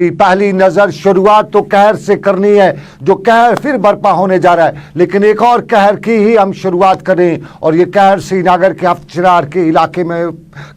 पहली नजर शुरुआत तो कहर से करनी है, जो कहर फिर बर्पा होने जा रहा है, लेकिन एक और कहर की ही हम शुरुआत करें। और ये कहर श्रीनगर के हफ्तचनार के इलाके में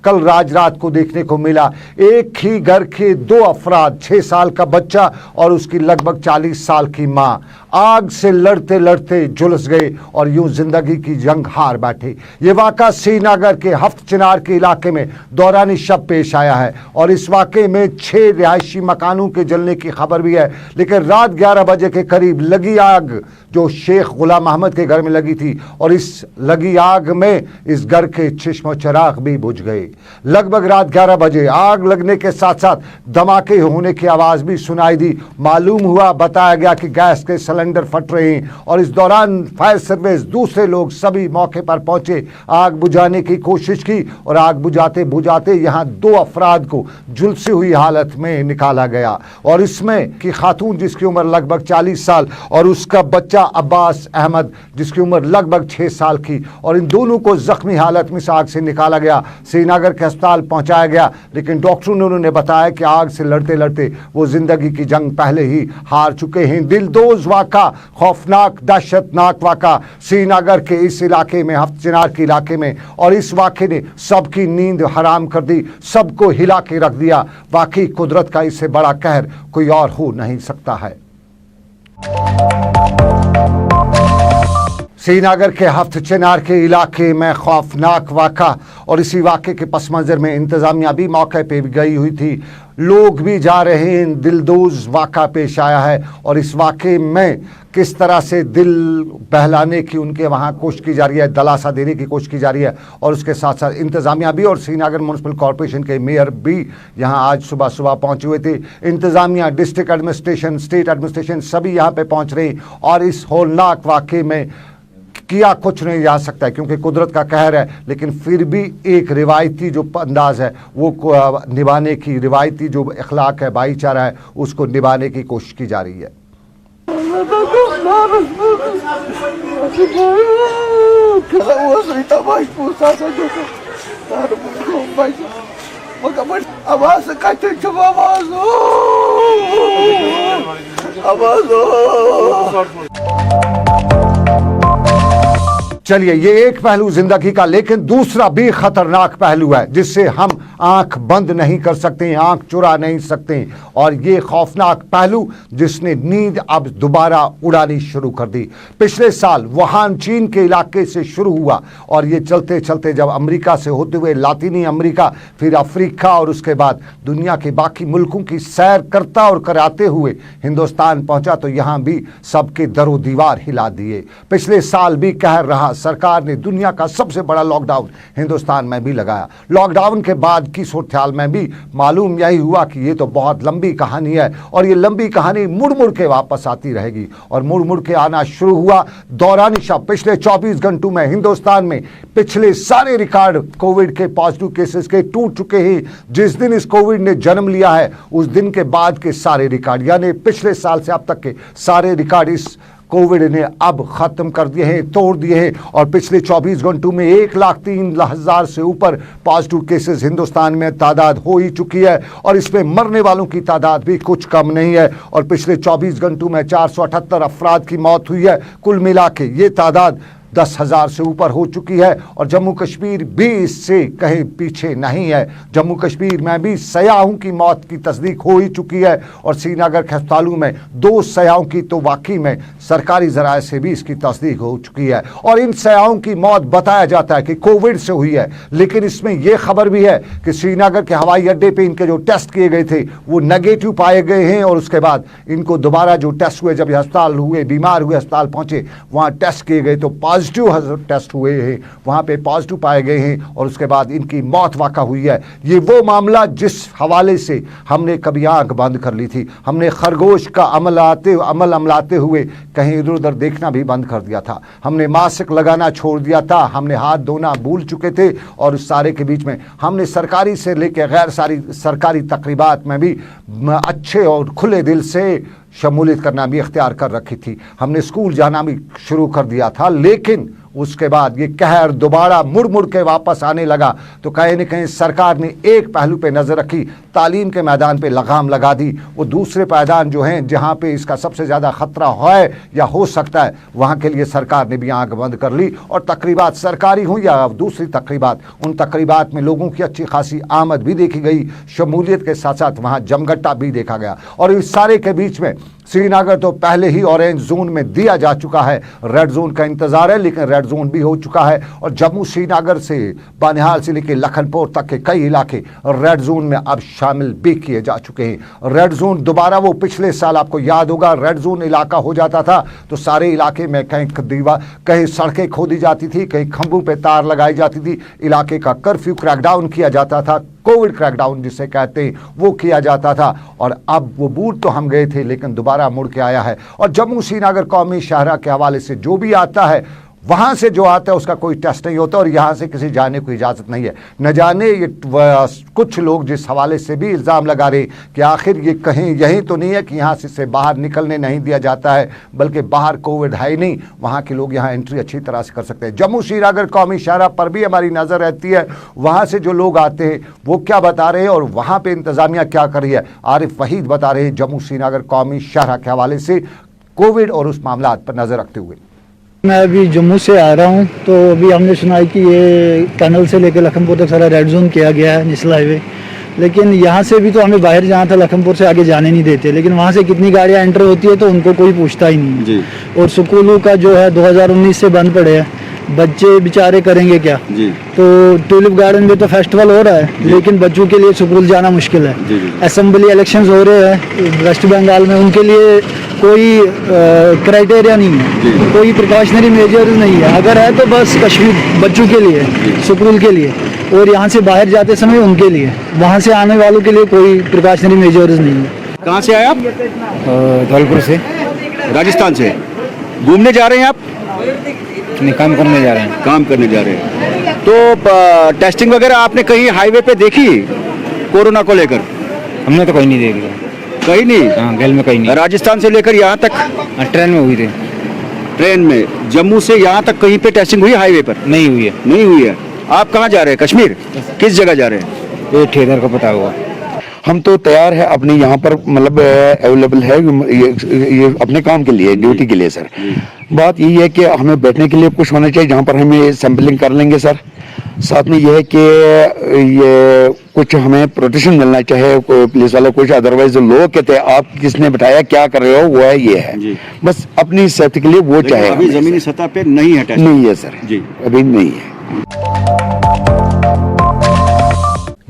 कल रात को देखने को मिला। एक ही घर के दो अफराद, 6 साल का बच्चा और उसकी लगभग 40 साल की मां, आग से लड़ते लड़ते झुलस गए और यूं जिंदगी की जंग हार बैठे। ये वाक़ा श्रीनगर के हफ्तचनार के इलाके में दौरानी शब पेश आया है और इस वाक़े में 6 रिहायशी मकानों के जलने की खबर भी है। लेकिन रात 11 बजे के करीब लगी आग जो शेख गुलाम अहमद के घर में लगी थी, और इस लगी आग में इस घर के चश्मो चिराग भी बुझ गए। लगभग रात 11 बजे आग लगने के साथ साथ धमाके होने की आवाज़ भी सुनाई दी। मालूम हुआ, बताया गया कि गैस के सिलेंडर फट रहे हैं और इस दौरान फायर सर्विस, दूसरे लोग सभी मौके पर पहुंचे, आग बुझाने की कोशिश की और आग बुझाते बुझाते यहाँ 2 अफराद को झुलसी हुई हालत में निकाला गया। और इसमें की खातून जिसकी उम्र लगभग 40 साल और उसका बच्चा अब्बास अहमद जिसकी उम्र लगभग 6 साल की, और इन दोनों को जख्मी हालत में आग से निकाला गया, श्रीनगर के अस्पताल पहुंचाया गया। लेकिन डॉक्टरों ने उन्होंने बताया कि आग से लड़ते लड़ते वो जिंदगी की जंग पहले ही हार चुके हैं। दिलदोज वाक़ा, खौफनाक दहशतनाक वाक़ा श्रीनगर के इस इलाके में, हफ्तचनार के इलाके में, और इस वाक़े ने सबकी नींद हराम कर दी, सबको हिला के रख दिया। वाकई कुदरत का इससे बड़ा कहर कोई और हो नहीं सकता है। श्रीनगर के हफ्तचनार के इलाके में खौफनाक वाक़ा, और इसी वाक़े के पस मंज़र में इंतज़ामिया भी मौके पे भी गई हुई थी, लोग भी जा रहे हैं। दिलदोज वाक़ा पेश आया है और इस वाक़े में किस तरह से दिल बहलाने की उनके वहाँ कोशिश की जा रही है, दलासा देने की कोशिश की जा रही है। और उसके साथ साथ इंतज़ामिया भी और श्रीनगर म्यूनसिपल कॉरपोरेशन के मेयर भी यहाँ आज सुबह सुबह पहुँचे हुए थे। इंतज़ामिया, डिस्ट्रिक्ट एडमिनिस्ट्रेशन, स्टेट एडमिनिस्ट्रेशन सभी यहाँ पे पहुँच रहे हैं और इस होलनाक वाक़े में किया कुछ नहीं जा सकता है क्योंकि कुदरत का कहर है, लेकिन फिर भी एक रिवायती जो अंदाज़ है वो निभाने की, रिवायती जो अखलाक है, भाईचारा है, उसको निभाने की कोशिश की जा रही है। चलिए, ये एक पहलू जिंदगी का, लेकिन दूसरा भी खतरनाक पहलू है जिससे हम आंख बंद नहीं कर सकते, आंख चुरा नहीं सकते, और ये खौफनाक पहलू जिसने नींद अब दोबारा उड़ानी शुरू कर दी। पिछले साल वुहान चीन के इलाके से शुरू हुआ और ये चलते चलते जब अमेरिका से होते हुए लातीनी अमेरिका, फिर अफ्रीका और उसके बाद दुनिया के बाकी मुल्कों की सैर करता और कराते हुए हिंदुस्तान पहुंचा तो यहाँ भी सबके दरो दीवार हिला दिए। पिछले साल भी कहर रहा, सरकार ने दुनिया का सबसे बड़ा लॉकडाउन हिंदुस्तान में भी लगाया। लॉकडाउन के बाद की सूरत में भी मालूम यही हुआ कि ये तो बहुत लंबी कहानी है और ये लंबी कहानी मुड़ मुड़ के वापस आती रहेगी, और मुड़ मुड़ के आना शुरू हुआ दौरानी शब। पिछले 24 घंटों में हिंदुस्तान में पिछले सारे रिकॉर्ड कोविड के पॉजिटिव केसेस के टूट चुके हैं। जिस दिन इस कोविड ने जन्म लिया है उस दिन के बाद के सारे रिकॉर्ड, यानी पिछले साल से अब तक के सारे रिकॉर्ड इस कोविड ने अब ख़त्म कर दिए हैं, तोड़ दिए हैं। और पिछले 24 घंटों में 1,03,000 से ऊपर पॉजिटिव केसेस हिंदुस्तान में तादाद हो ही चुकी है, और इसमें मरने वालों की तादाद भी कुछ कम नहीं है। और पिछले 24 घंटों में 478 अफराद की मौत हुई है। कुल मिला के ये तादाद 10,000 से ऊपर हो चुकी है। और जम्मू कश्मीर भी इससे कहीं पीछे नहीं है। जम्मू कश्मीर में भी सयाहों की मौत की तस्दीक हो ही चुकी है, और श्रीनगर के अस्पतालों में 2 सयाहों की तो वाकई में सरकारी ज़राए से भी इसकी तस्दीक हो चुकी है। और इन सयाहों की मौत बताया जाता है कि कोविड से हुई है, लेकिन इसमें यह खबर भी है कि श्रीनगर के हवाई अड्डे पर इनके जो टेस्ट किए गए थे वो नेगेटिव पाए गए हैं, और उसके बाद इनको दोबारा जो टेस्ट हुए, जब अस्पताल हुए, बीमार हुए, अस्पताल पहुँचे, वहाँ टेस्ट किए गए तो पॉजिटिव टेस्ट हुए हैं, वहां पे पॉजिटिव पाए गए हैं, और उसके बाद इनकी मौत वाक़ा हुई है। ये वो मामला जिस हवाले से हमने कभी आंख बंद कर ली थी। हमने खरगोश का अमलाते हुए कहीं इधर उधर देखना भी बंद कर दिया था। हमने मास्क लगाना छोड़ दिया था, हमने हाथ धोना भूल चुके थे, और उस सारे के बीच में हमने सरकारी से लेकर गैर सरकारी तकरीबात में भी अच्छे और खुले दिल से शमूलियत करना भी इख्तियार कर रखी थी। हमने स्कूल जाना भी शुरू कर दिया था, लेकिन उसके बाद ये कहर दोबारा मुड़ मुड़ के वापस आने लगा। तो कहीं न कहीं सरकार ने एक पहलू पे नज़र रखी तालीम के मैदान पे लगाम लगा दी। वो दूसरे मैदान जो हैं जहाँ पे इसका सबसे ज़्यादा ख़तरा है या हो सकता है, वहाँ के लिए सरकार ने भी आंख बंद कर ली। और तकरीबात सरकारी हों या दूसरी तकरीबात, उन तकरीबात में लोगों की अच्छी खासी आमद भी देखी गई, शमूलियत के साथ साथ वहाँ जमघटा भी देखा गया। और इस सारे के बीच में श्रीनगर तो पहले ही ऑरेंज जोन में दिया जा चुका है, रेड जोन का इंतजार है, लेकिन रेड जोन भी हो चुका है। और जम्मू श्रीनगर से बानिहाल से लेकर लखनपुर तक के कई इलाके रेड जोन में अब शामिल भी किए जा चुके हैं। रेड जोन दोबारा वो पिछले साल आपको याद होगा, रेड जोन इलाका हो जाता था तो सारे इलाके में कहीं सड़कें खोदी जाती थी, कहीं खंभों पे तार लगाई जाती थी, इलाके का कर्फ्यू क्रैकडाउन किया जाता था, कोविड क्रैकडाउन जिसे कहते हैं वो किया जाता था। और अब वो बूट तो हम गए थे लेकिन दोबारा मुड़ के आया है। और जम्मू श्रीनगर कौमी शाहरा के हवाले से जो भी आता है, वहाँ से जो आता है उसका कोई टेस्ट नहीं होता और यहाँ से किसी जाने को इजाज़त नहीं है। न जाने ये कुछ लोग जिस हवाले से भी इल्ज़ाम लगा रहे कि आखिर ये कहीं यही तो नहीं है कि यहाँ से बाहर निकलने नहीं दिया जाता है, बल्कि बाहर कोविड है ही नहीं, वहाँ के लोग यहाँ एंट्री अच्छी तरह से कर सकते हैं। जम्मू श्रीनगर कौमी शाहरा पर भी हमारी नज़र रहती है, वहाँ से जो लोग आते हैं वो क्या बता रहे हैं और वहाँ पर इंतज़ामिया क्या कर रही है। आरिफ वहीद बता रहे हैं जम्मू श्रीनगर कौमी शाहरा के हवाले से कोविड और उस मामला पर नज़र रखते हुए। मैं अभी जम्मू से आ रहा हूँ, तो अभी हमने सुना है कि ये टनल से लेकर लखनपुर तक सारा रेड जोन किया गया है, नेशनल हाईवे। लेकिन यहाँ से भी तो हमें बाहर जाना था, लखनपुर से आगे जाने नहीं देते, लेकिन वहाँ से कितनी गाड़ियाँ एंटर होती है तो उनको कोई पूछता ही नहीं है जी। और स्कूलों का जो है 2019 से बंद पड़े हैं, बच्चे बेचारे करेंगे क्या जी। तो ट्यूलिप गार्डन में तो फेस्टिवल हो रहा है, लेकिन बच्चों के लिए स्कूल जाना मुश्किल है। असेंबली इलेक्शंस हो रहे हैं वेस्ट बंगाल में, उनके लिए कोई क्राइटेरिया नहीं है, कोई प्रिकॉशनरी मेजर्स नहीं है। अगर है तो बस कश्मीर बच्चों के लिए, स्कूल के लिए, और यहाँ से बाहर जाते समय उनके लिए, वहाँ से आने वालों के लिए कोई प्रिकॉशनरी मेजर्स नहीं है। कहाँ से आए आप? धौलपुर से। राजस्थान से घूमने जा रहे हैं आप? नहीं, काम करने जा रहे हैं। काम करने जा रहे हैं। तो टेस्टिंग वगैरह आपने कहीं हाईवे पे देखी कोरोना को लेकर? हमने तो कहीं नहीं देखी। कहीं नहीं? हाँ, गैल में कहीं नहीं। राजस्थान से लेकर यहाँ तक? ट्रेन में हुई थी। ट्रेन में जम्मू से यहाँ तक कहीं पे टेस्टिंग हुई? हाईवे पर नहीं हुई है। नहीं हुई है। आप कहाँ जा रहे हैं? कश्मीर? किस जगह जा रहे हैं? ये ठेकेदार को पता हुआ। हम तो तैयार है, अपने यहाँ पर मतलब अवेलेबल है ये अपने काम के लिए, ड्यूटी के लिए सर। बात यही है कि हमें बैठने के लिए कुछ होना चाहिए जहाँ पर हमें सैंपलिंग कर लेंगे सर। साथ में यह है कि ये कुछ हमें प्रोटेक्शन मिलना चाहिए, पुलिस वाले कुछ, अदरवाइज लोग कहते हैं आप किसने बैठाया, क्या कर रहे हो, वो है ये है बस अपनी सेफ्टी के लिए वो चाहे। अभी जमीनी सतह पे नहीं है टेस्ट? नहीं है सर जी, अभी नहीं है।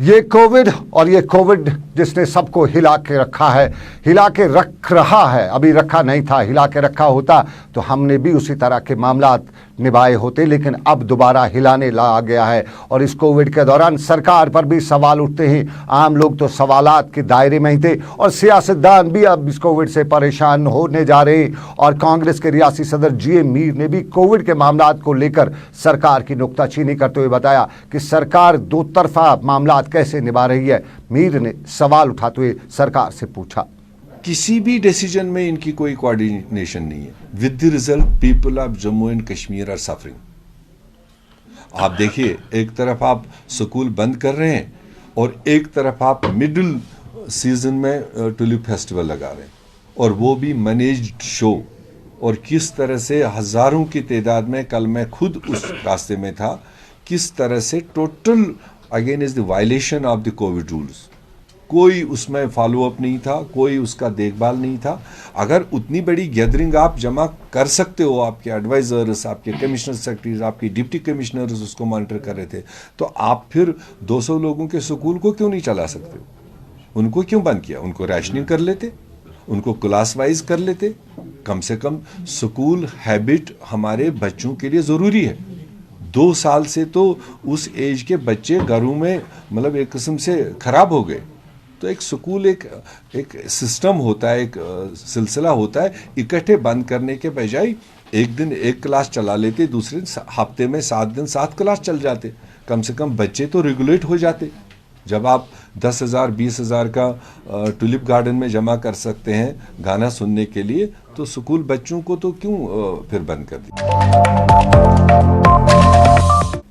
ये कोविड और ये कोविड जिसने सबको हिला के रखा है, हिला के रख रहा है, अभी रखा नहीं था, हिला के रखा होता तो हमने भी उसी तरह के मामलात निभाए होते, लेकिन अब दोबारा हिलाने ला गया है। और इस कोविड के दौरान सरकार पर भी सवाल उठते हैं, आम लोग तो सवालात के दायरे में ही थे और सियासतदान भी अब इस कोविड से परेशान होने जा रहे हैं। और कांग्रेस के रियासी सदर जीए मीर ने भी कोविड के मामलात को लेकर सरकार की नुक्ताचीनी करते हुए बताया कि सरकार दो तरफा मामलात कैसे निभा रही है। मीर ने सवाल उठाते हुए सरकार से पूछा, किसी भी डिसीजन में इनकी कोई कोऑर्डिनेशन नहीं है। With the result people of Jammu and Kashmir are suffering. आप देखिए, एक तरफ आप स्कूल बंद कर रहे हैं और एक तरफ आप मिडिल सीजन में ट्यूलिप फेस्टिवल लगा रहे हैं, और वो भी मैनेज्ड शो। और किस तरह से हजारों की तादाद में, कल मैं खुद उस रास्ते में था, किस तरह से total again is the violation of the Covid rules. कोई उसमें फॉलोअप नहीं था, कोई उसका देखभाल नहीं था। अगर उतनी बड़ी गैदरिंग आप जमा कर सकते हो, आपके एडवाइजर्स, आपके कमिश्नर सेक्रेटरीज, आपके डिप्टी कमिश्नर्स उसको मॉनिटर कर रहे थे, तो आप फिर 200 लोगों के स्कूल को क्यों नहीं चला सकते? उनको क्यों बंद किया? उनको रैशनिंग कर लेते, उनको क्लास वाइज कर लेते। कम से कम स्कूल हैबिट हमारे बच्चों के लिए ज़रूरी है। 2 साल से तो उस एज के बच्चे घरों में मतलब एक किस्म से ख़राब हो गए। तो एक स्कूल एक सिस्टम होता है, एक सिलसिला होता है। इकट्ठे बंद करने के बजाय एक दिन एक क्लास चला लेते, दूसरे दिन हफ्ते में 7 दिन 7 क्लास चल जाते। कम से कम बच्चे तो रेगुलेट हो जाते। जब आप 10,000 20,000 का ट्यूलिप गार्डन में जमा कर सकते हैं गाना सुनने के लिए, तो स्कूल बच्चों को तो क्यों फिर बंद कर दिया?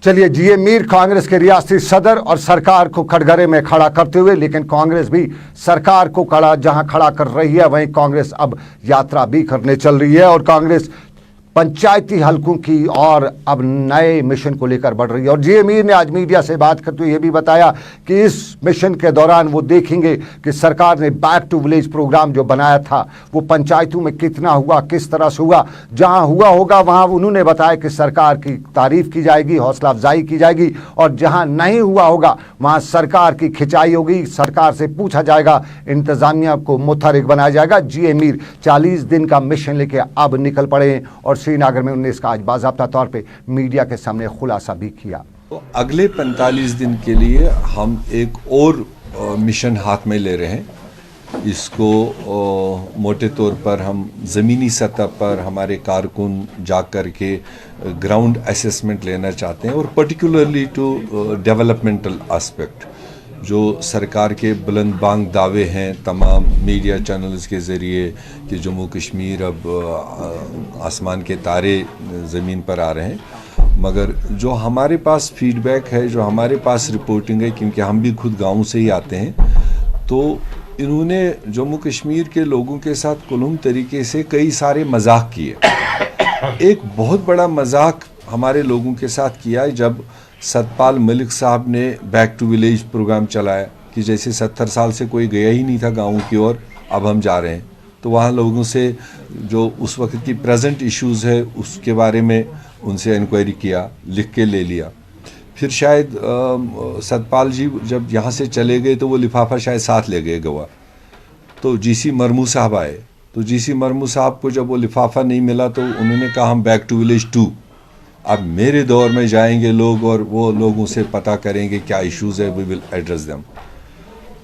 चलिए, जीए मीर कांग्रेस के रियासती सदर और सरकार को कटघरे में खड़ा करते हुए, लेकिन कांग्रेस भी सरकार को जहां खड़ा कर रही है वहीं कांग्रेस अब यात्रा भी करने चल रही है और कांग्रेस पंचायती हलकों की और अब नए मिशन को लेकर बढ़ रही है। और जीए मीर ने आज मीडिया से बात करते हुए यह भी बताया कि इस मिशन के दौरान वो देखेंगे कि सरकार ने बैक टू विलेज प्रोग्राम जो बनाया था वो पंचायतों में कितना हुआ, किस तरह से हुआ। जहां हुआ होगा वहां उन्होंने बताया कि सरकार की तारीफ की जाएगी, हौसला अफजाई की जाएगी, और जहां नहीं हुआ होगा वहां सरकार की खिंचाई होगी, सरकार से पूछा जाएगा, इंतजामिया को मुतहरिक बनाया जाएगा। जीए मीर 40 दिन का मिशन लेके अब निकल पड़े हैं और श्रीनगर में उन्होंने इसका आज बाज़ाब्ता तौर पे मीडिया के सामने खुलासा भी किया। तो अगले 45 दिन के लिए हम एक और मिशन हाथ में ले रहे हैं। इसको मोटे तौर पर हम ज़मीनी सतह पर हमारे कारकुन जा कर के ग्राउंड असेसमेंट लेना चाहते हैं और पर्टिकुलरली टू डेवलपमेंटल एस्पेक्ट। जो सरकार के बुलंद बांग दावे हैं तमाम मीडिया चैनल्स के ज़रिए कि जम्मू कश्मीर अब आसमान के तारे ज़मीन पर आ रहे हैं, मगर जो हमारे पास फीडबैक है, जो हमारे पास रिपोर्टिंग है, क्योंकि हम भी खुद गाँव से ही आते हैं, तो इन्होंने जम्मू कश्मीर के लोगों के साथ कुलूम तरीके से कई सारे मजाक किए। एक बहुत बड़ा मजाक हमारे लोगों के साथ किया जब सतपाल मलिक साहब ने बैक टू विलेज प्रोग्राम चलाया कि जैसे 70 साल से कोई गया ही नहीं था गाँव की ओर, अब हम जा रहे हैं। तो वहाँ लोगों से जो उस वक्त की प्रेजेंट इश्यूज़ है उसके बारे में उनसे इंक्वायरी किया, लिख के ले लिया। फिर शायद सतपाल जी जब यहाँ से चले गए तो वो लिफाफा शायद साथ ले गए गोवा। तो जीसी मरमू साहब आए, तो जीसी मरमू साहब को जब वो लिफाफा नहीं मिला तो उन्होंने कहा हम बैक टू विलेज 2। अब मेरे दौर में जाएंगे लोग और वो लोगों से पता करेंगे क्या इश्यूज़ है, वी विल एड्रेस देम।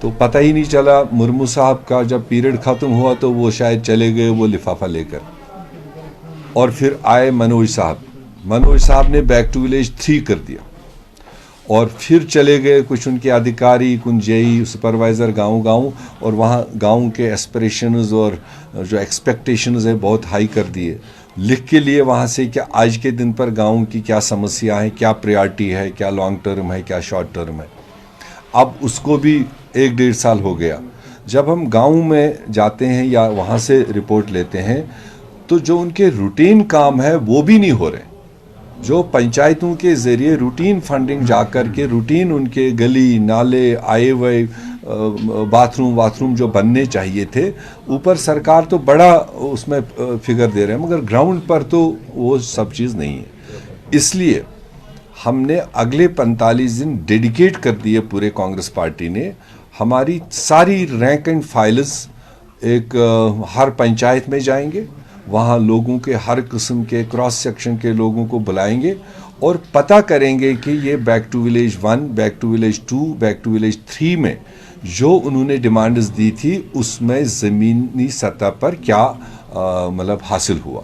तो पता ही नहीं चला, मुर्मू साहब का जब पीरियड ख़त्म हुआ तो वो शायद चले गए वो लिफाफा लेकर। और फिर आए मनोज साहब ने बैक टू विलेज 3 कर दिया और फिर चले गए कुछ उनके अधिकारी, कुछ जेई सुपरवाइज़र गांव और वहाँ गांव के एस्पिरेशंस और जो एक्सपेक्टेशंस है बहुत हाई कर दिए, लिख के लिए वहाँ से कि आज के दिन पर गांव की क्या समस्या है, क्या प्रायोरिटी है, क्या लॉन्ग टर्म है, क्या शॉर्ट टर्म है। अब उसको भी 1-1.5 साल हो गया। जब हम गांव में जाते हैं या वहाँ से रिपोर्ट लेते हैं तो जो उनके रूटीन काम है वो भी नहीं हो रहे। जो पंचायतों के ज़रिए रूटीन फंडिंग जा कर के रूटीन उनके गली नाले आए हुए बाथरूम जो बनने चाहिए थे, ऊपर सरकार तो बड़ा उसमें फिगर दे रहे हैं मगर ग्राउंड पर तो वो सब चीज़ नहीं है। इसलिए हमने अगले 45 दिन डेडिकेट कर दिए पूरे कांग्रेस पार्टी ने। हमारी सारी रैंक एंड फाइल्स एक हर पंचायत में जाएंगे, वहाँ लोगों के हर किस्म के क्रॉस सेक्शन के लोगों को बुलाएंगे और पता करेंगे कि ये back to village 1, back to village 2, back to village 3 में जो उन्होंने डिमांड्स दी थी उसमें ज़मीनी सतह पर क्या मतलब हासिल हुआ।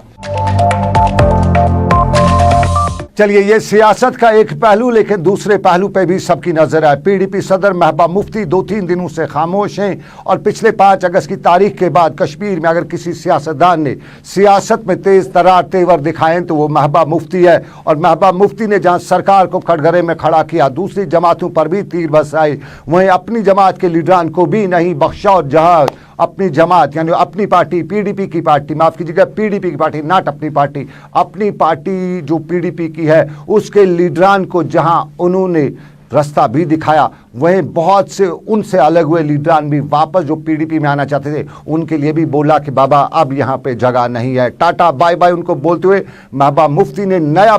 चलिए, ये सियासत का एक पहलू, लेकिन दूसरे पहलू पे भी सबकी नजर है। पीडीपी सदर महबूबा मुफ्ती 2-3 दिनों से खामोश हैं और पिछले 5 अगस्त की तारीख के बाद कश्मीर में अगर किसी सियासतदान ने सियासत में तेज तरार तेवर दिखाए तो वो महबूबा मुफ्ती है। और महबूबा मुफ्ती ने जहां सरकार को कटघरे में खड़ा किया, दूसरी जमातों पर भी तीर बरसाए, वहीं अपनी जमात के लीडरान को भी नहीं बख्शा। और जहां अपनी जमात यानी अपनी पार्टी पीडीपी की पार्टी, माफ कीजिएगा पीडीपी की पार्टी, नॉट अपनी पार्टी जो पीडीपी की है उसके लीडरान को जहां उन्होंने रास्ता भी दिखाया, वहीं बहुत से उनसे अलग हुए लीडरान भी वापस जो पीडीपी में आना चाहते थे उनके लिए भी बोला कि बाबा अब यहाँ पे जगह नहीं है, टाटा बाय बाय उनको बोलते हुए महबूबा मुफ्ती ने नया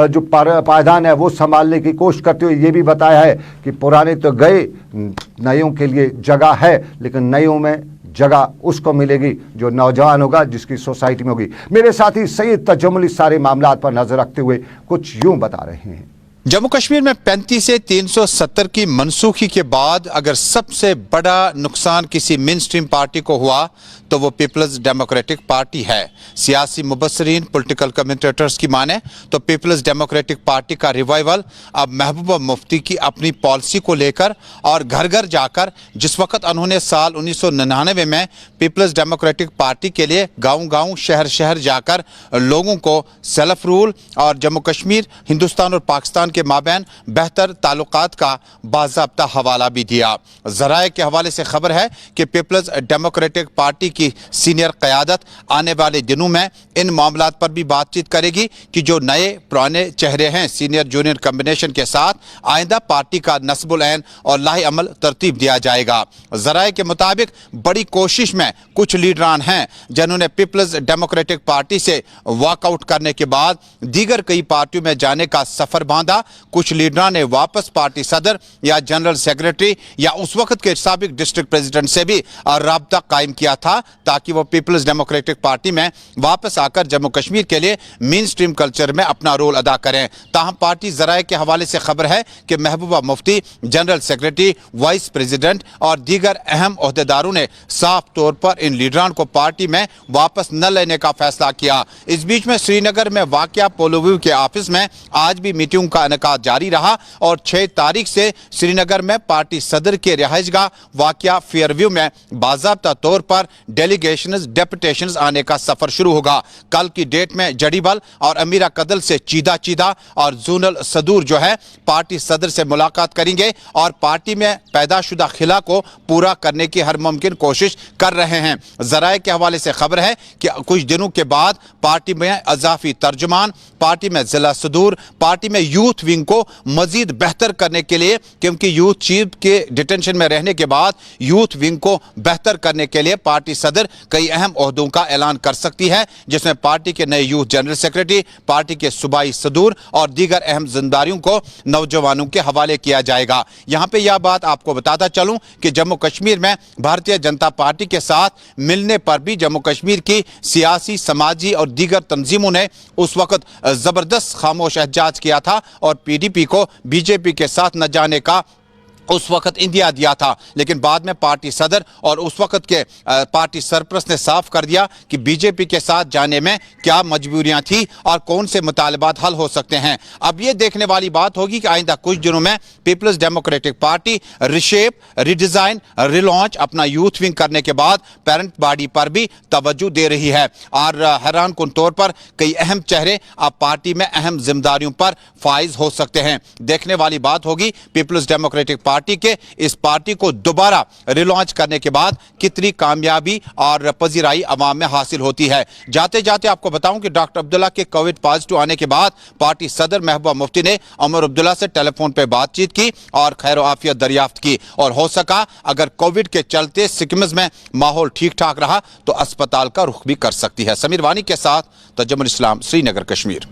जो पायदान है वो संभालने की कोशिश करते हुए ये भी बताया है कि पुराने तो गए, नयों के लिए जगह है, लेकिन नयों में जगह उसको मिलेगी जो नौजवान होगा, जिसकी सोसाइटी में होगी। मेरे साथी सैयद तजम्मुल इस सारे मामलात पर नजर रखते हुए कुछ यूं बता रहे हैं। जम्मू कश्मीर में 35 से 370 की मनसूखी के बाद अगर सबसे बड़ा नुकसान किसी मेन स्ट्रीम पार्टी को हुआ तो वो पीपल्स डेमोक्रेटिक पार्टी है। सियासी मुबस्सरीन, पॉलिटिकल कमेंटेटर्स की माने तो पीपल्स डेमोक्रेटिक पार्टी का रिवाइवल अब महबूबा मुफ्ती की अपनी पॉलिसी को लेकर और घर घर जाकर, जिस वक्त उन्होंने साल 1999 में पीपल्स डेमोक्रेटिक पार्टी के लिए गांव-गांव, शहर-शहर जाकर लोगों को सेल्फ रूल और जम्मू कश्मीर, हिंदुस्तान और पाकिस्तान के माबैन बेहतर ताल्लुकात का बाज़ाब्ता हवाला भी दिया। ज़राए के हवाले से खबर है कि पीपल्स डेमोक्रेटिक पार्टी की सीनियर क़यादत आने वाले दिनों में इन मामलात पर भी बातचीत करेगी कि जो नए पुराने चेहरे हैं सीनियर जूनियर कम्बिनेशन के साथ, आइंदा पार्टी का नस्बुल ऐन और लाही अमल तरतीब दिया जाएगा। ज़राए के मुताबिक बड़ी कोशिश में कुछ लीडरान हैं जिन्होंने पीपल्स डेमोक्रेटिक पार्टी से वॉकआउट करने के बाद दीगर कई पार्टियों में जाने का सफर बांधा। कुछ लीडरान ने वापस पार्टी सदर या जनरल सेक्रेटरी या उस वक्त के साबिक डिस्ट्रिक्ट प्रेसिडेंट से भी राब्ता कायम किया था ताकि वो पीपल्स डेमोक्रेटिक पार्टी में वापस आकर जम्मू कश्मीर के लिए मेन स्ट्रीम कल्चर में अपना रोल अदा करें। ताहम पार्टी ज़राए के हवाले से खबर है कि Mehbooba Mufti, general secretary, vice president और दीगर अहम ओहदेदारों ने साफ तौर पर इन लीडरान को पार्टी में वापस न लेने का फैसला किया। इस बीच में श्रीनगर में वाक़या पोलो व्यू के ऑफिस में आज भी मीटिंग का इनेकाद जारी रहा और 6 तारीख से श्रीनगर में पार्टी सदर के रिहाइशगाह वाक़या फेयरव्यू में बाज़ाब्ता तौर पर डेलीगेशंस, डेपुटेशंस आने का सफर शुरू होगा। कल की डेट में जड़ीबल और अमीरा कदल से चीदा और जूनल सदूर जो है पार्टी सदर से मुलाकात करेंगे और पार्टी में पैदाशुदा खिला को पूरा करने की हर मुमकिन कोशिश कर रहे हैं। ज़राए के हवाले से खबर है कि कुछ दिनों के बाद पार्टी में अजाफी तर्जुमान, पार्टी में जिला सदूर, पार्टी में यूथ विंग को मजीद बेहतर करने के लिए, क्योंकि यूथ चीफ के डिटेंशन में रहने के बाद यूथ विंग को बेहतर करने के लिए पार्टी सदर कई अहम ओहदों का ऐलान कर सकती है, जिसमें पार्टी के नए यूथ जनरल सेक्रेटरी, पार्टी के सूबाई सदूर और दीगर अहम जिम्मेदारियों को नौजवानों के हवाले किया जाएगा। यहां पे यह बात आपको बताता चलूं कि जम्मू कश्मीर में भारतीय जनता पार्टी के साथ मिलने पर भी जम्मू कश्मीर की सियासी, समाजी और दीगर तंजीमों ने उस वक्त जबरदस्त खामोश एहतजाज किया था और पीडीपी को बीजेपी के साथ न जाने का उस वक्त इंदिया दिया था। लेकिन बाद में पार्टी सदर और उस वक्त के पार्टी सरप्रस्त ने साफ कर दिया कि बीजेपी के साथ जाने में क्या मजबूरियां थी और कौन से मुतालबात हल हो सकते हैं। अब यह देखने वाली बात होगी कि आइंदा कुछ दिनों में peoples democratic party रिशेप, redesign, relaunch अपना यूथ विंग करने के बाद पेरेंट बॉडी पर भी तवज्जो दे रही है और हैरान कुन तौर पर कई अहम चेहरे अब पार्टी में अहम जिम्मेदारियों पर फाइज हो सकते हैं। देखने वाली बात होगी पीपल्स डेमोक्रेटिक पार्टी के इस पार्टी को दोबारा रिलॉन्च करने के बाद कितनी कामयाबी और पजीराई अवाम में हासिल होती है। जाते जाते आपको बताऊं कि डॉक्टर अब्दुल्ला के कोविड पॉजिटिव आने के बाद पार्टी सदर महबूबा मुफ्ती ने उमर अब्दुल्ला से टेलीफोन पर बातचीत की और खैर आफियत दरियाफ्त की और हो सका अगर कोविड के चलते सिक्किम में माहौल ठीक ठाक रहा तो अस्पताल का रुख भी कर सकती है। समीर वानी के साथ तजम्मुल इस्लाम, श्रीनगर, कश्मीर।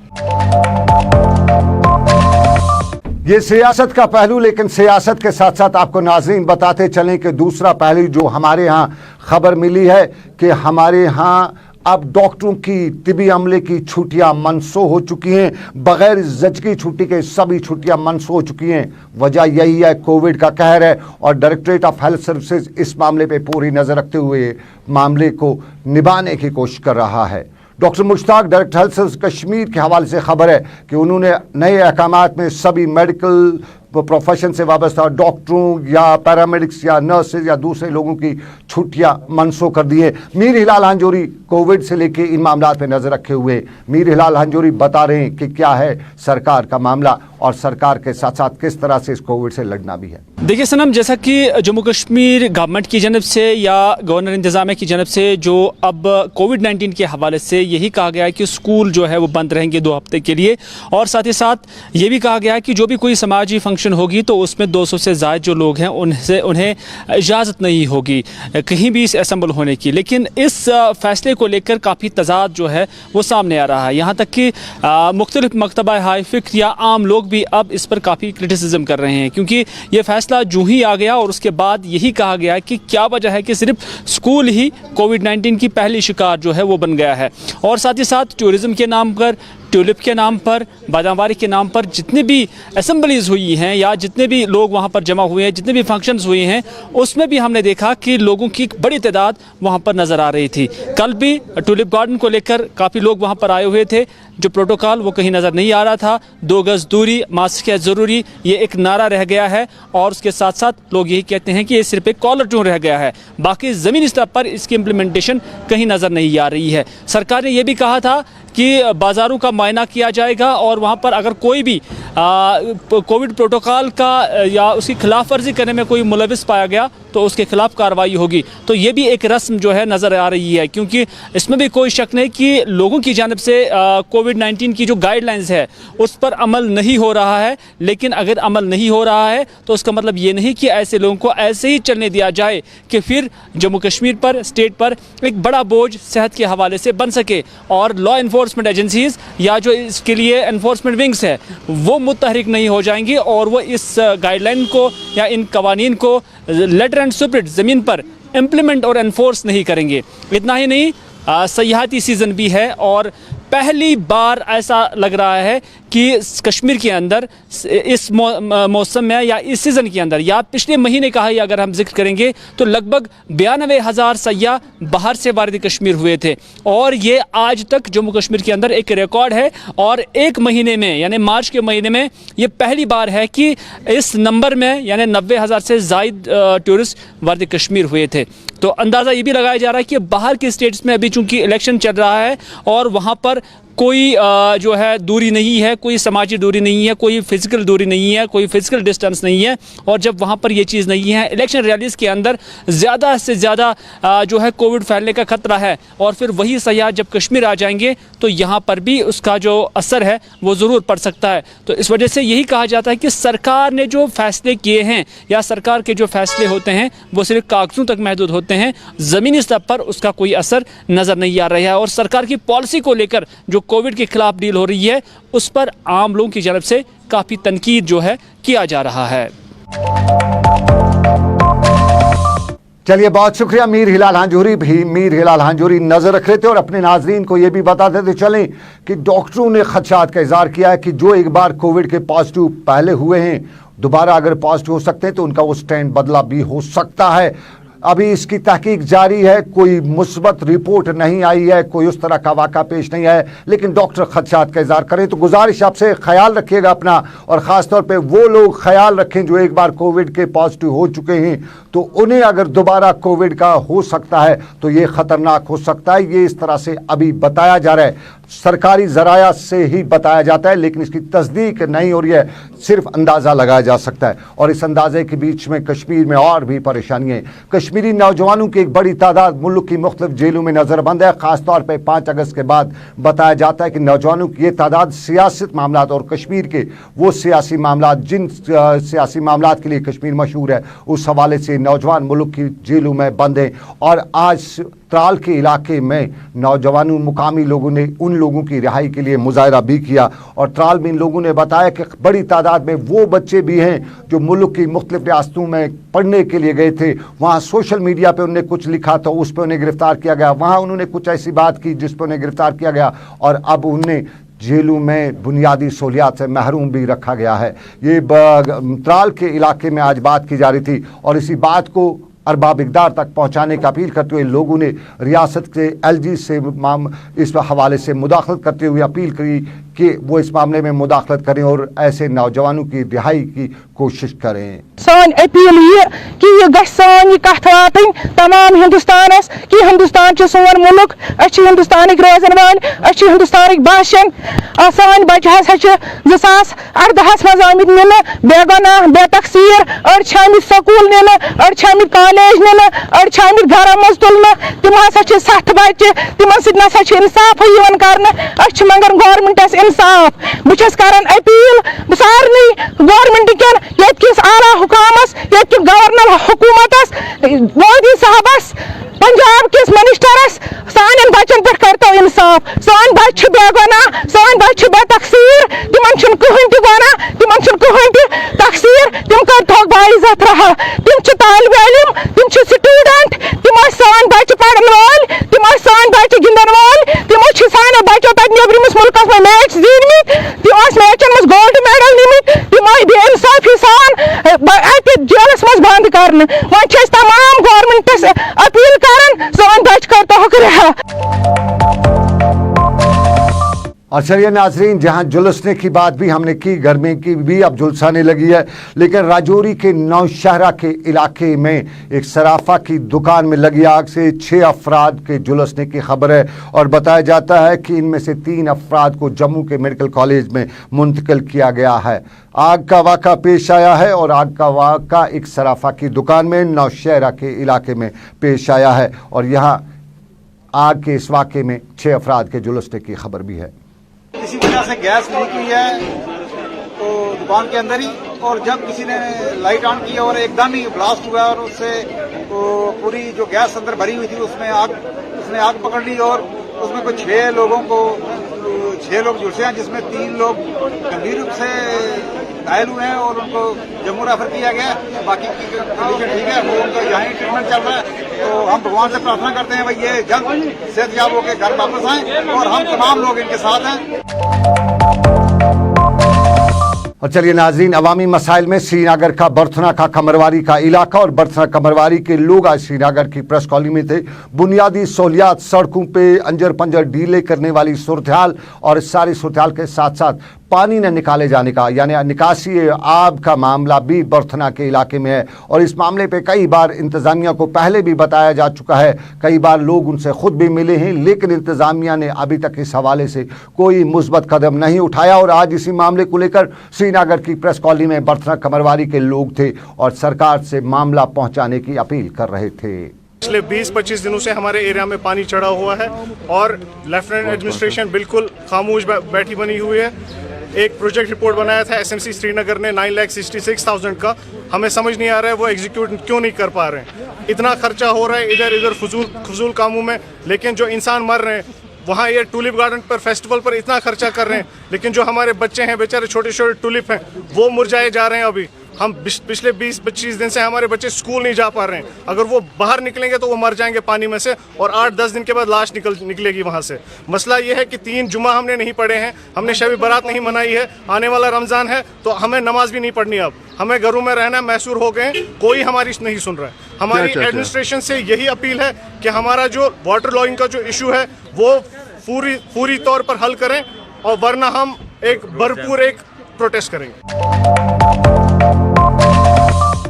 ये सियासत का पहलू, लेकिन सियासत के साथ साथ आपको नाज़रीन बताते चलें कि दूसरा पहलू जो हमारे यहाँ खबर मिली है कि हमारे यहाँ अब डॉक्टरों की तिबी अमले की छुट्टियां मनसूख हो चुकी हैं। बगैर जजगी छुट्टी के सभी छुट्टियां मनसूख हो चुकी हैं। वजह यही है, कोविड का कहर है और डायरेक्टरेट ऑफ हेल्थ सर्विसेज इस मामले पे पूरी नज़र रखते हुए मामले को निभाने की कोशिश कर रहा है। Doctor Mushtaq, director health service Kashmir के हवाले से खबर है कि उन्होंने नए अहकामात में सभी मेडिकल प्रोफेशन से वाबस्ता डॉक्टरों या पैरामेडिक्स या नर्सेज या दूसरे लोगों की छुट्टियां मनसूख कर दी है। मीर हिलाल हंजोरी कोविड से लेके इन मामलों पे नज़र रखे हुए मीर हिलाल हंजोरी बता रहे हैं कि क्या है सरकार का मामला और सरकार के साथ साथ किस तरह से इस कोविड से लड़ना भी है। देखिए सनम, जैसा कि जम्मू कश्मीर गवर्नमेंट की जानब से या गवर्नर इंतज़ामिया की जानब से जो अब कोविड-19 के हवाले से यही कहा गया है कि स्कूल जो है वो बंद रहेंगे 2 हफ्ते के लिए और साथ ही साथ ये भी कहा गया है कि जो भी कोई समाजी फंक्शन होगी तो उसमें 200 से ज़ायद जो लोग हैं उन्हें इजाज़त नहीं होगी कहीं भी असम्बल होने की। लेकिन इस फैसले को लेकर काफ़ी तजाद जो है वो सामने आ रहा है। यहाँ तक कि मुख्तलिफ मकतबा हाई फ़िक्र या आम लोग भी अब इस पर काफ़ी क्रिटिसिज्म कर रहे हैं क्योंकि ये फैसला जो ही आ गया और उसके बाद यही कहा गया कि क्या वजह है कि सिर्फ स्कूल ही कोविड-19 की पहली शिकार जो है वो बन गया है। और साथ ही साथ टूरिज़म के नाम पर ट्यूलिप के नाम पर, बादामवारी के नाम पर जितनी भी असेंबलीज हुई हैं या जितने भी लोग वहाँ पर जमा हुए हैं, जितने भी फंक्शंस हुए हैं, उसमें भी हमने देखा कि लोगों की एक बड़ी तादाद वहाँ पर नज़र आ रही थी। कल भी ट्यूलिप गार्डन को लेकर काफ़ी लोग वहाँ पर आए हुए थे। जो प्रोटोकॉल वो कहीं नज़र नहीं आ रहा था। 2 गज़ दूरी, मास्क है ज़रूरी, ये एक नारा रह गया है और उसके साथ साथ लोग यही कहते हैं कि ये सिर्फ एक कॉलर ट्यून रह गया है। बाकी ज़मीनी स्तर पर इसकी इम्प्लीमेंटेशन कहीं नज़र नहीं आ रही है। सरकार ने यह भी कहा था कि बाज़ारों का मुआयना किया जाएगा और वहाँ पर अगर कोई भी कोविड प्रोटोकॉल का या उसकी खिलाफ वर्जी करने में कोई मुलविस पाया गया तो उसके खिलाफ कार्रवाई होगी। तो ये भी एक रस्म जो है नज़र आ रही है, क्योंकि इसमें भी कोई शक नहीं कि लोगों की जानिब से कोविड-19 की जो गाइडलाइंस है उस पर अमल नहीं हो रहा है। लेकिन अगर अमल नहीं हो रहा है तो उसका मतलब ये नहीं कि ऐसे लोगों को ऐसे ही चलने दिया जाए कि फिर जम्मू कश्मीर पर, स्टेट पर एक बड़ा बोझ सेहत के हवाले से बन सके और लॉ इन्फोर्समेंट एजेंसीज या जो इसके लिए एनफोर्समेंट विंग्स है वो मुतहरिक नहीं हो जाएंगी और वो इस गाइडलाइन को या इन कवानीन को लेटर एंड सुप्रिट ज़मीन पर इम्प्लीमेंट और एनफोर्स नहीं करेंगे। इतना ही नहीं, सयाहती सीज़न भी है और पहली बार ऐसा लग रहा है कि कश्मीर के अंदर इस मौसम में या इस सीज़न के अंदर या पिछले महीने का ही अगर हम जिक्र करेंगे तो लगभग 92,000 सयाह बाहर से वारिद कश्मीर हुए थे और ये आज तक जम्मू कश्मीर के अंदर एक रिकॉर्ड है। और एक महीने में यानी मार्च के महीने में ये पहली बार है कि इस नंबर में यानी 90,000 से ज़ायद टूरिस्ट वारिद कश्मीर हुए थे। तो अंदाज़ा ये भी लगाया जा रहा है कि बाहर के स्टेट्स में अभी चूँकि इलेक्शन चल रहा है और वहाँ पर कोई जो है दूरी नहीं है, कोई समाजी दूरी नहीं है, कोई फिजिकल दूरी नहीं है, कोई फिजिकल डिस्टेंस नहीं है। और जब वहाँ पर ये चीज़ नहीं है, इलेक्शन रैलीज़ के अंदर ज़्यादा से ज़्यादा जो है कोविड फैलने का ख़तरा है और फिर वही सयाह जब कश्मीर आ जाएंगे तो यहाँ पर भी उसका जो असर है वो ज़रूर पड़ सकता है। तो इस वजह से यही कहा जाता है कि सरकार ने जो फैसले किए हैं या सरकार के जो फैसले होते हैं वो सिर्फ कागज़ों तक महदूद होते हैं, ज़मीनी स्तर पर उसका कोई असर नज़र नहीं आ रहा है। और सरकार की पॉलिसी को लेकर जो कोविड के खिलाफ डील हो रही है उस पर आम लोगों की जानब से काफ़ी तनकीद जो है किया जा रहा है। चलिए, बहुत शुक्रिया। मीर हिलाल हांजूरी भी नजर रख रहे थे और अपने नाजरीन को यह भी बता देते चलें कि डॉक्टरों ने खदशात का इजहार किया है कि जो एक बार कोविड के पॉजिटिव पहले हुए हैं दोबारा अगर पॉजिटिव हो सकते हैं तो उनका वो स्टैंड बदला भी हो सकता है। अभी इसकी तहकीक जारी है, कोई मुस्बत रिपोर्ट नहीं आई है, कोई उस तरह का वाक़ा पेश नहीं आया, लेकिन डॉक्टर खदशात का इज़हार करें। तो गुजारिश आपसे ख्याल रखिएगा अपना और ख़ास तौर पे वो लोग ख्याल रखें जो एक बार कोविड के पॉजिटिव हो चुके हैं तो उन्हें अगर दोबारा कोविड का हो सकता है तो ये ख़तरनाक हो सकता है। ये इस तरह से अभी बताया जा रहा है, सरकारी ज़राया से ही बताया जाता है, लेकिन इसकी तस्दीक नहीं हो रही है, सिर्फ अंदाज़ा लगाया जा सकता है। और इस अंदाजे के बीच में कश्मीर में और भी परेशानियाँ हैं। कश्मीरी नौजवानों की एक बड़ी तादाद मुल्क की मुख्तलिफ जेलों में नज़रबंद है। ख़ास तौर पर 5 अगस्त के बाद बताया जाता है कि नौजवानों की ये तादाद सियासत मामला और कश्मीर के वो सियासी मामला जिन सियासी मामला के लिए कश्मीर मशहूर है उस हवाले से नौजवान मुल्क की जेलों में बंद हैं। और आज त्राल के इलाके में नौजवानों मुकामी लोगों ने उन लोगों की रिहाई के लिए मुजाहरा भी किया और त्राल में इन लोगों ने बताया कि बड़ी तादाद में वो बच्चे भी हैं जो मुल्क की मुख्तलिफ रियासतों में पढ़ने के लिए गए थे, वहाँ सोशल मीडिया पे उन्होंने कुछ लिखा तो उस पर उन्हें गिरफ्तार किया गया, वहाँ उन्होंने कुछ ऐसी बात की जिस पर उन्हें गिरफ्तार किया गया और अब उन्हें जेलों में बुनियादी सहूलियात से महरूम भी रखा गया है। ये त्राल के इलाके में आज बात की जा रही थी और इसी बात को अरबाब इक़दार तक पहुंचाने की अपील करते हुए लोगों ने रियासत के LG से इस हवाले से मुदाखलत करते हुए अपील करी कि वो इस मामले में मुदाखलत करें और ऐसे नौजवानों की रिहाई की कोशिश करें। सान अपील ये कि यह गई सान कथ वातन तमाम हिंदुस्तानस कि हिंदुस्तान सोन मुल्क, हिंदुस्तान रोजन वाल, हिंदुस्तान बाशिन। सान बच्चे हसा 2018 मज आमित नीन बेगुनाह बेतकसीर, अड़ आमित स्कूल नीन, अड़ आमित कॉलेज नीन, अड़ आमित घर मज तुलन। तिम हसा 7 बच्चे, तिम ना इंसाफ कर मगर गवर्नमेंटस इंसाफ। बस करान अपील सारे गवर्नमेंट किस आला हुकामस गवर्नर हुकूमतस मोदी साहबस पंजाब किस मिनिस्टरस सान बच्चन पे करतो इंसाफ। सान बच्चे बेगुनाह, सान बच्चे बेतकसीर, तिमन कहीं गुना, तिमन कहीं तकसीर, तिम कर बाइज्जत रहा। तिम तालिब इल्म, तिम स्टूडेंट, तिम सान बच्चे पढ़न वाल, तिम सान बच्चे गिंदन वाल, तिम सान बच्चों तक नेबरमिस मुल्कस में मैच कर वो तमाम गवर्नमेंटस अपील कर सोन बच कर तो रहा। और चलिए नाजरीन, जहां जुलसने की बात भी हमने की, गर्मी की भी अब जुलसाने लगी है, लेकिन राजौरी के नौशहरा के इलाके में एक सराफा की दुकान में लगी आग से 6 अफराद के जुलसने की खबर है और बताया जाता है कि इनमें से 3 अफराद को जम्मू के मेडिकल कॉलेज में मुंतकिल किया गया है। आग का वाक़ा पेश आया है और आग का वाक़ा एक सराफा की दुकान में नौशहरा के इलाके में पेश आया है और यहाँ आग के इस वाक़े में 6 अफराद के जुलसने की खबर भी है। किसी वजह से गैस लीक हुई है तो दुकान के अंदर ही, और जब किसी ने लाइट ऑन की और एकदम ही ब्लास्ट हुआ और उससे तो पूरी जो गैस अंदर भरी हुई थी उसने आग पकड़ ली और उसमें कुछ 6 लोग झुलसे हैं, जिसमें 3 लोग गंभीर रूप से घायल हुए हैं और उनको जम्मू रेफर किया गया। बाकी की कंडीशन ठीक है, वो उनका यहाँ ही ट्रीटमेंट चल रहा है। तो हम भगवान से प्रार्थना करते हैं भाई ये जल्द सेहतयाब होकर घर वापस आए और हम तमाम लोग इनके साथ हैं। और चलिए नाजरीन, अवामी मसाइल में श्रीनगर का बर्थना का कमरवारी का इलाका और बर्थना कमरवारी के लोग आज श्रीनगर की प्रेस कॉलोनी में थे। बुनियादी सहूलियात, सड़कों पे अंजर पंजर ढीले करने वाली सूरत हाल और इस सारी सूरत हाल के साथ साथ पानी न निकाले जाने का यानी निकासी आब का मामला भी बर्थना के इलाके में है और इस मामले पे कई बार इंतज़ामिया को पहले भी बताया जा चुका है, कई बार लोग उनसे खुद भी मिले हैं, लेकिन इंतज़ामिया ने अभी तक इस हवाले से कोई मुस्बत कदम नहीं उठाया। और आज इसी मामले को लेकर श्रीनगर की प्रेस कॉलोनी में बर्थना कमरवारी के लोग थे और सरकार से मामला पहुँचाने की अपील कर रहे थे। पिछले 20-25 दिनों से हमारे एरिया में पानी चढ़ा हुआ है और लेफ्टिनेंट एडमिनिस्ट्रेशन बिल्कुल खामोश बैठी बनी हुई है। एक प्रोजेक्ट रिपोर्ट बनाया था एसएमसी श्रीनगर ने 9,66,000 का, हमें समझ नहीं आ रहा है वो एग्जीक्यूट क्यों नहीं कर पा रहे हैं। इतना खर्चा हो रहा है इधर फजूल कामों में, लेकिन जो इंसान मर रहे हैं वहाँ ये टूलिप गार्डन पर फेस्टिवल पर इतना खर्चा कर रहे हैं, लेकिन जो हमारे बच्चे हैं बेचारे छोटे छोटे टूलिप हैं वो मुरझाए जा रहे हैं। अभी हम पिछले 20-25 दिन से हमारे बच्चे स्कूल नहीं जा पा रहे हैं, अगर वो बाहर निकलेंगे तो वो मर जाएंगे पानी में से और 8-10 दिन के बाद लाश निकलेगी वहाँ से। मसला ये है कि 3 जुमा हमने नहीं पढ़े हैं, हमने शब बारात नहीं मनाई है, आने वाला रमज़ान है तो हमें नमाज भी नहीं पढ़नी। अब हमें घरों में रहना मैसूर हो गए, कोई हमारी नहीं सुन रहा है। हमारी एडमिनिस्ट्रेशन से यही अपील है कि हमारा जो वाटर लॉगिंग का जो इशू है वो पूरी तौर पर हल करें और वरना हम एक भरपूर प्रोटेस्ट करेंगे।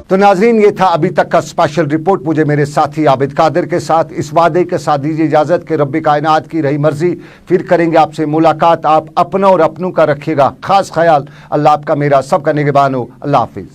तो नाजरीन, ये था अभी तक का स्पेशल रिपोर्ट। मुझे मेरे साथी आबिद कादिर के साथ इस वादे के साथ दीजिए इजाजत कि रब्बे कायनात की रही मर्जी फिर करेंगे आपसे मुलाकात। आप अपना और अपनों का रखिएगा खास ख्याल। अल्लाह आपका मेरा सबका निगहबान हो। अल्लाह हाफिज।